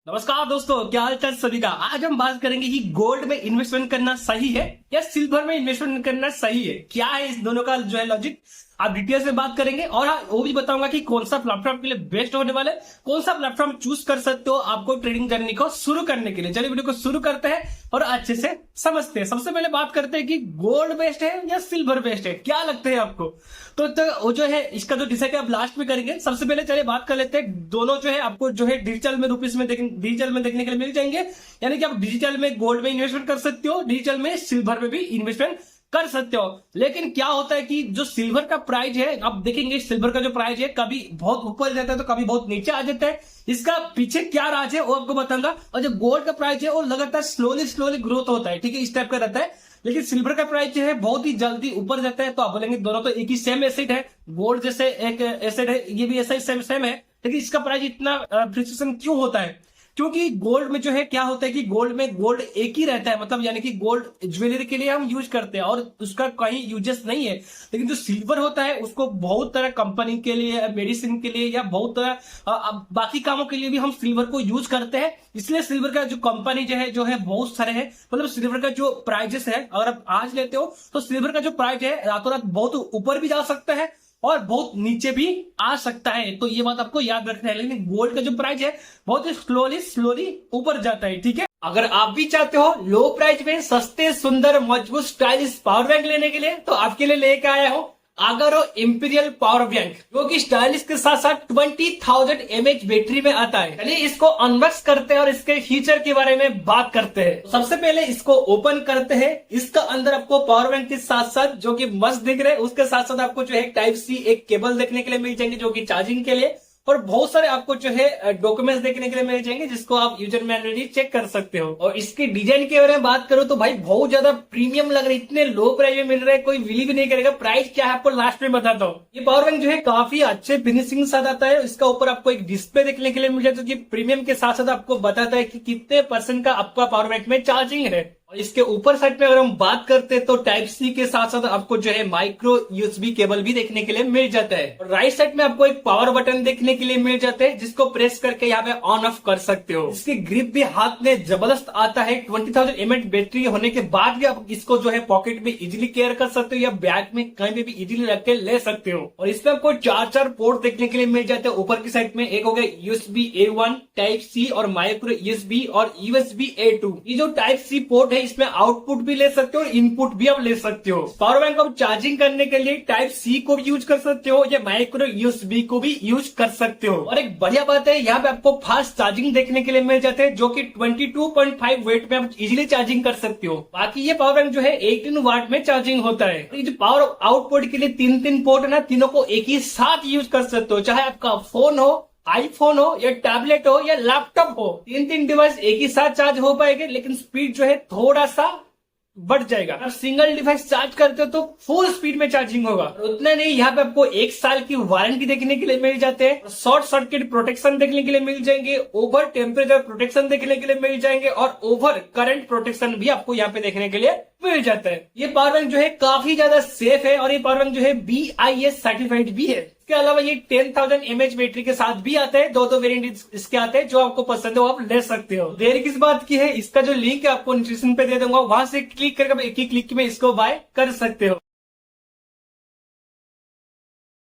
नमस्कार दोस्तों, क्या हाल चाल सभी का। आज हम बात करेंगे कि गोल्ड में इन्वेस्टमेंट करना सही है या सिल्वर में इन्वेस्टमेंट करना सही है। क्या है इस दोनों का जो है लॉजिक, आप डिटेल में बात करेंगे। और हाँ, वो भी बताऊंगा कि कौन सा प्लेटफॉर्म के लिए बेस्ट होने वाला है, कौन सा प्लेटफॉर्म चूज कर सकते हो आपको ट्रेडिंग जर्नी को शुरू करने के लिए। चलिए वीडियो को शुरू करते हैं और अच्छे से समझते हैं। सबसे पहले बात करते हैं कि गोल्ड बेस्ट है या सिल्वर बेस्ट है, क्या लगता है आपको। तो वो जो है इसका जो डिसाइड आप लास्ट में करेंगे। सबसे पहले चलिए बात कर लेते हैं, दोनों जो है आपको जो है डिजिटल में रुपीस में डिजिटल में देखने के लिए मिल जाएंगे। यानी कि आप डिजिटल में गोल्ड में इन्वेस्टमेंट कर सकते हो, डिजिटल में सिल्वर में भी इन्वेस्टमेंट कर सकते हो। लेकिन क्या होता है कि जो सिल्वर का प्राइस है, आप देखेंगे सिल्वर का जो प्राइस है कभी बहुत ऊपर जाता है तो कभी बहुत नीचे आ जाता है। इसका पीछे क्या राज है वो आपको बताऊंगा। और जो गोल्ड का प्राइस है वो लगातार स्लोली स्लोली ग्रोथ होता है, ठीक है, इस टाइप का रहता है। लेकिन सिल्वर का प्राइस जो है बहुत ही जल्दी ऊपर जाता है। तो आप बोलेंगे दोनों तो एक ही सेम एसेट है, गोल्ड जैसे एक एसेट है, ये भी ऐसा ही सेम सेम है, लेकिन इसका प्राइस इतना फ्लक्चुएशन क्यों होता है। क्योंकि गोल्ड में जो है क्या होता है कि गोल्ड में गोल्ड एक ही रहता है, मतलब यानी कि गोल्ड ज्वेलरी के लिए हम यूज करते हैं और उसका कहीं यूजेस नहीं है। लेकिन जो सिल्वर होता है उसको बहुत तरह कंपनी के लिए, मेडिसिन के लिए या बहुत तरह बाकी कामों के लिए भी हम सिल्वर को यूज करते हैं। इसलिए सिल्वर का जो कंपनी जो है बहुत सारे हैं। मतलब सिल्वर का जो प्राइजेस है, अगर आप आज लेते हो तो सिल्वर का जो प्राइस है रातों रात बहुत ऊपर भी जा सकता है और बहुत नीचे भी आ सकता है। तो ये बात आपको याद रखना है। लेकिन गोल्ड का जो प्राइस है बहुत ही स्लोली स्लोली ऊपर जाता है, ठीक है। अगर आप भी चाहते हो लो प्राइस में सस्ते सुंदर मजबूत स्टाइलिश पावर बैंक लेने के लिए, तो आपके लिए लेके आया हूं आगारो इंपीरियल पावर बैंक, जो कि स्टाइलिश के साथ साथ 20,000 mAh बैटरी में आता है। चलिए इसको अनबॉक्स करते हैं और इसके फीचर के बारे में बात करते हैं। सबसे पहले इसको ओपन करते हैं। इसका अंदर आपको पावर बैंक के साथ साथ जो कि मस्त दिख रहे हैं, उसके साथ साथ आपको जो है टाइप सी एक केबल देखने के लिए मिल जाएंगे जो कि चार्जिंग के लिए, और बहुत सारे आपको जो है डॉक्यूमेंट्स देखने के लिए मिल जाएंगे जिसको आप यूजर मैनुअली चेक कर सकते हो। और इसकी डिजाइन के बारे में बात करो तो भाई बहुत ज्यादा प्रीमियम लग रही है, इतने लो प्राइस में मिल रहे हैं, कोई बिलीव नहीं करेगा। प्राइस क्या है आपको लास्ट में बताता हूँ। ये पावर बैंक जो है काफी अच्छे फिनिशिंग साथ आता है। इसका ऊपर आपको एक डिस्प्ले देखने के लिए मिल जाता है जो कि प्रीमियम के साथ साथ आपको बताता है कि कितने % का आपका पावर बैंक में चार्जिंग है। इसके ऊपर साइड में अगर हम बात करते हैं तो टाइप सी के साथ साथ आपको जो है माइक्रो यूएसबी केबल भी देखने के लिए मिल जाता है। और राइट साइड में आपको एक पावर बटन देखने के लिए मिल जाता है जिसको प्रेस करके यहाँ पे ऑन ऑफ कर सकते हो। इसकी ग्रिप भी हाथ में जबरदस्त आता है। 20,000 mAh बैटरी होने के बाद भी आप इसको जो है पॉकेट में इजिली केयर कर सकते हो या बैग में कहीं पे भी इजिली रख के ले सकते हो। और इसमें आपको चार पोर्ट देखने के लिए मिल जाते हैं। ऊपर की साइड में एक हो गया USB A1, टाइप सी और माइक्रो USB और USB A2। ये जो टाइप सी पोर्ट है इसमें आउटपुट भी ले सकते हो और इनपुट भी आप ले सकते हो। पावर बैंक को चार्जिंग करने के लिए टाइप सी को भी यूज कर सकते हो या माइक्रो यूएसबी को भी यूज कर सकते हो। और एक बढ़िया बात है, यहाँ पे आपको फास्ट चार्जिंग देखने के लिए मिल जाते हैं जो कि 22.5 वाट में आप इजिली चार्जिंग कर सकते हो। बाकी ये पावर बैंक जो है 18 वाट में चार्जिंग होता है। ये जो पावर आउटपुट के लिए तीन पोर्ट है ना, तीनों को एक ही साथ यूज कर सकते हो। चाहे आपका फोन हो, आईफोन हो या टैबलेट हो या लैपटॉप हो, तीन डिवाइस एक ही साथ चार्ज हो पाएंगे। लेकिन स्पीड जो है थोड़ा सा बढ़ जाएगा। आप सिंगल डिवाइस चार्ज करते हो तो फुल स्पीड में चार्जिंग होगा। उतना नहीं, यहाँ पे आपको 1 साल की वारंटी देखने के लिए मिल जाते हैं, शॉर्ट सर्किट प्रोटेक्शन देखने के लिए मिल जाएंगे, ओवर टेम्परेचर प्रोटेक्शन देखने के लिए मिल जाएंगे और ओवर करंट प्रोटेक्शन भी आपको यहाँ पे देखने के लिए मिल जाता है। ये पावर बैंक जो है काफी ज्यादा सेफ है और ये पावर बैंक जो है BIS सर्टिफाइड भी है। इसके अलावा ये 10,000 mAh बैटरी के साथ भी आता है। दो वेरिएंट इसके आते हैं, जो आपको पसंद हो आप ले सकते हो। देर किस बात की है, इसका जो लिंक है आपको डिस्क्रिप्शन पे दे दूंगा, वहां से क्लिक करके एक ही क्लिक में इसको बाय कर सकते हो।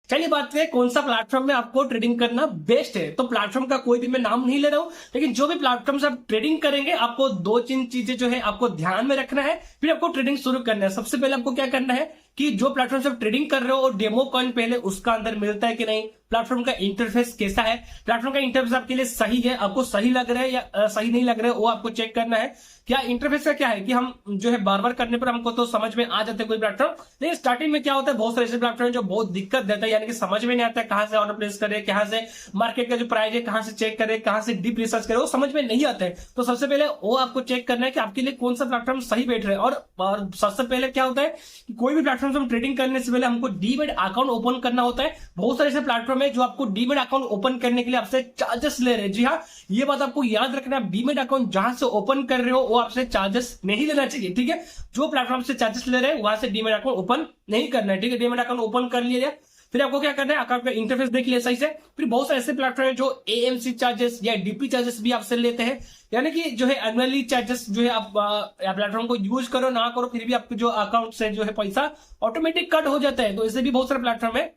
चलिए बात करें कौन सा प्लेटफॉर्म में आपको ट्रेडिंग करना बेस्ट है। तो प्लेटफॉर्म का कोई भी मैं नाम नहीं ले रहा हूं, लेकिन जो भी प्लेटफॉर्म से आप ट्रेडिंग करेंगे आपको 2-3 चीजें जो है आपको ध्यान में रखना है, फिर आपको ट्रेडिंग शुरू करना है। सबसे पहले आपको क्या करना है कि जो प्लेटफॉर्म से आप ट्रेडिंग कर रहे हो डेमो कॉइन पहले उसका अंदर मिलता है कि नहीं, प्लेटफॉर्म का इंटरफेस कैसा है, प्लेटफॉर्म का इंटरफेस आपके लिए सही है, आपको सही लग रहा है या सही नहीं लग रहा है, वो आपको चेक करना है। क्या इंटरफेस का क्या है कि हम जो है बार बार करने पर हमको तो समझ में आ जाता है कोई प्लेटफॉर्म, लेकिन स्टार्टिंग में क्या होता है बहुत सारे ऐसे प्लेटफॉर्म जो बहुत दिक्कत देता है, यानी कि समझ में नहीं आता है कहां से ऑर्डर प्लेस करे, कहां से मार्केट का जो प्राइस है कहां से चेक करे, कहां से डीप रिसर्च करे, वो समझ में नहीं आता है। तो सबसे पहले वो आपको चेक करना है कि आपके लिए कौन सा प्लेटफॉर्म सही बैठ रहा है। और सबसे पहले क्या होता है कि कोई भी प्लेटफॉर्म से हम ट्रेडिंग करने से पहले हमको डीमैट अकाउंट ओपन करना होता है। बहुत सारे ऐसे प्लेटफॉर्म है जो आपको डीमैट अकाउंट ओपन करने के लिए आपसे चार्जेस ले रहे हैं। जी हाँ, ये बात आपको याद रखना है, डीमैट अकाउंट जहां से ओपन कर रहे हो वो आपसे चार्जेस नहीं लेना चाहिए, ठीक है। जो प्लेटफॉर्म से चार्जेस ले रहे हैं वहां से डीमैट अकाउंट ओपन नहीं करना है, ठीक है। डीमैट अकाउंट ओपन कर लिया, फिर आपको क्या करना है, अकाउंट का इंटरफेस देख लिया सही से। फिर बहुत सारे ऐसे प्लेटफॉर्म है जो एएमसी चार्जेस या डीपी चार्जेस भी आपसे लेते हैं, यानी कि जो है एनुअली चार्जेस जो है आप प्लेटफॉर्म को यूज करो ना करो फिर भी आपके जो अकाउंट से जो है पैसा ऑटोमेटिक कट हो जाता है। तो इससे भी बहुत सारे प्लेटफॉर्म है,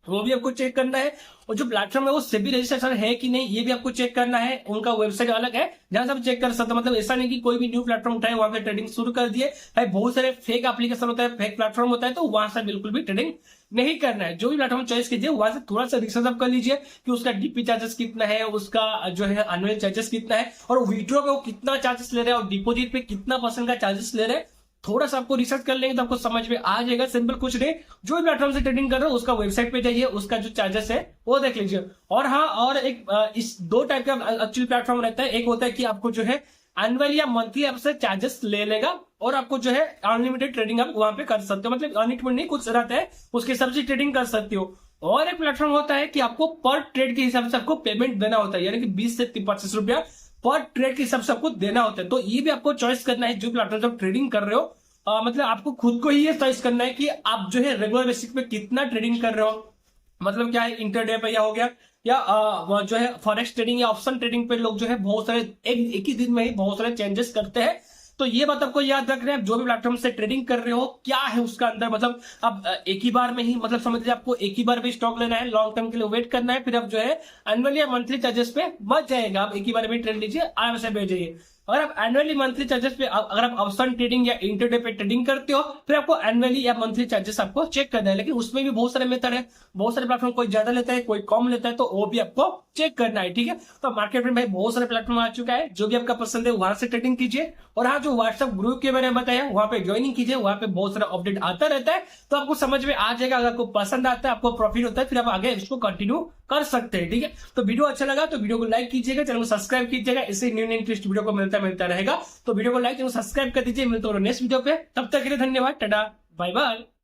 वो भी आपको चेक करना है। और जो प्लेटफॉर्म है वो सेबी रजिस्ट्रेशन है कि नहीं ये भी आपको चेक करना है। उनका वेबसाइट अलग है जहां से आप चेक कर सकते हो। मतलब ऐसा नहीं कि कोई भी न्यू प्लेटफॉर्म उठाए वहां पे ट्रेडिंग शुरू कर दिए। भाई बहुत सारे फेक एप्लीकेशन होता है, फेक प्लेटफॉर्म होता है, तो वहां से बिल्कुल भी ट्रेडिंग नहीं करना है। जो भी प्लेटफॉर्म चॉइस कीजिए वहां से थोड़ा सा रिसर्च आप कर लीजिए कि उसका डीपी चार्जेस कितना है, उसका जो है एनुअल चार्जेस कितना है, और विड्रॉ पे वो कितना चार्जेस ले रहे हैं, और डिपोजिट पे कितना % का चार्जेस ले रहे हैं। थोड़ा सा आपको रिसर्च कर लेंगे तो आपको समझ में आ जाएगा। सिंपल कुछ नहीं, जो भी प्लेटफॉर्म से ट्रेडिंग कर रहे हो उसका वेबसाइट पे जाइए, उसका जो चार्जेस है वो देख लीजिए। और हाँ, और एक इस दो टाइप का एक्चुअली प्लेटफॉर्म रहता है। एक होता है कि आपको जो है एनुअल या मंथली आपसे चार्जेस ले लेगा, और आपको जो है अनलिमिटेड ट्रेडिंग आप वहां पे कर सकते हो। मतलब अनलिमिटेड नहीं, कुछ रहता है उसके हिसाब से ट्रेडिंग कर सकते हो। और एक प्लेटफॉर्म होता है कि आपको पर ट्रेड के हिसाब से आपको पेमेंट देना होता है, यानी कि 20 से 25 रुपया पर ट्रेड के हिसाब से आपको देना होता है। तो ये भी आपको चॉइस करना है जो प्लेटफॉर्म से आप ट्रेडिंग कर रहे हो। मतलब आपको खुद को ही ये चॉइस करना है कि आप जो है रेगुलर बेसिस पे कितना ट्रेडिंग कर रहे हो। मतलब क्या है, इंटरडे पे या हो गया, या जो है फॉरेक्स ट्रेडिंग या ऑप्शन ट्रेडिंग पे लोग जो है बहुत सारे एक ही दिन में ही बहुत सारे चेंजेस करते हैं। तो ये बात आपको याद रखना है, जो भी प्लेटफॉर्म से ट्रेडिंग कर रहे हो क्या है उसका अंदर। मतलब आप एक ही बार में ही, मतलब समझ लीजिए आपको एक ही बार में स्टॉक लेना है, लॉन्ग टर्म के लिए वेट करना है, फिर आप जो है एनुअल या मंथली चार्जेस पे बच जाएगा। आप एक ही बार में ट्रेड लीजिए, आराम से बेच जाइए। अगर आप एनुअली मंथली चार्जेस पे, अगर आप ऑप्शन ट्रेडिंग या इंटरडे पे ट्रेडिंग करते हो, फिर आपको एनुअली या मंथली चार्जेस आपको चेक करना है। लेकिन उसमें भी बहुत सारे मेथड है, बहुत सारे प्लेटफॉर्म कोई ज्यादा लेता है कोई कम लेता है, तो वो भी आपको चेक करना है। ठीक है, तो मार्केट में भाई बहुत सारे प्लेटफॉर्म आ चुका है, जो भी आपका पसंद है वहां से ट्रेडिंग कीजिए। और हाँ, जो व्हाट्सएप ग्रुप के बारे में बताया वहां पे ज्वाइनिंग कीजिए, वहां पे बहुत सारा अपडेट आता रहता है, तो आपको समझ में आ जाएगा। अगर आपको पसंद आता है, आपको प्रॉफिट होता है, फिर आप आगे इसको कंटिन्यू कर सकते हैं। ठीक है, तो वीडियो अच्छा लगा तो वीडियो को लाइक कीजिएगा, चैनल को सब्सक्राइब कीजिएगा, इससे न्यू इंटरेस्ट वीडियो को मिलता रहेगा। तो वीडियो को लाइक, चैनल सब्सक्राइब कर दीजिए। मिलते हैं नेक्स्ट वीडियो पे, तब तक के लिए धन्यवाद, टाटा बाय बाय।